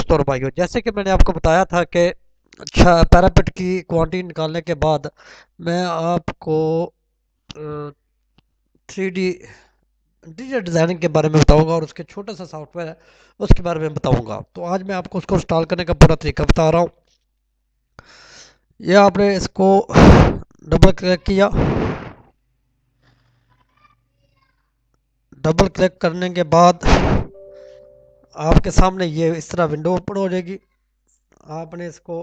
दोस्तों और भाइयों, जैसे कि मैंने आपको बताया था कि अच्छा पैरापेट की क्वांटिटी निकालने के बाद मैं आपको 3D इंटीरियर डिज़ाइनिंग के बारे में बताऊंगा और उसके छोटा सा सॉफ्टवेयर है उसके बारे में बताऊंगा। तो आज मैं आपको उसको इंस्टॉल करने का पूरा तरीका बता रहा हूँ। ये आपने इसको डबल क्लिक किया। डबल क्लिक करने के बाद आपके सामने ये इस तरह विंडो ओपन हो जाएगी। आपने इसको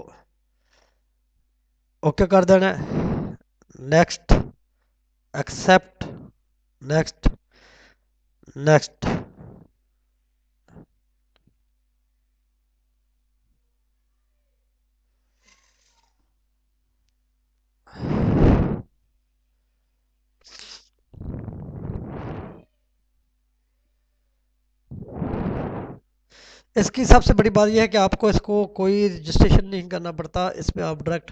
ओके कर देना है। Next, accept, next, next. इसकी सबसे बड़ी बात यह है कि आपको इसको कोई रजिस्ट्रेशन नहीं करना पड़ता, इसमें आप डायरेक्ट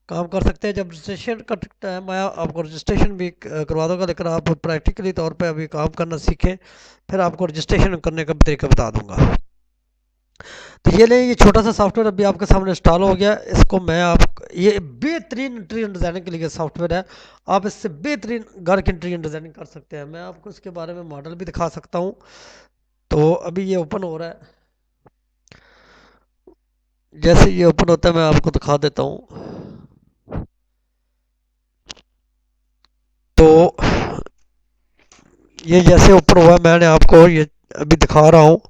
काम कर सकते हैं। जब रजिस्ट्रेशन का टाइम आया आपको रजिस्ट्रेशन भी करवा दूंगा, लेकिन आप प्रैक्टिकली तौर पे अभी काम करना सीखें, फिर आपको रजिस्ट्रेशन करने का भी तरीका बता दूंगा। तो ये ले, ये छोटा सा सॉफ्टवेयर अभी आपके सामने इंस्टॉल हो गया। इसको मैं आप, ये बेहतरीन इंटीरियर डिज़ाइनिंग के लिए सॉफ्टवेयर है। आप इससे बेहतरीन घर की इंटीरियर डिज़ाइनिंग कर सकते हैं। मैं आपको इसके बारे में मॉडल भी दिखा सकता हूँ। तो अभी ये ओपन हो रहा है। जैसे ये ओपन होता है मैं आपको दिखा देता हूँ। तो ये जैसे ओपन हुआ मैंने आपको ये अभी दिखा रहा हूँ।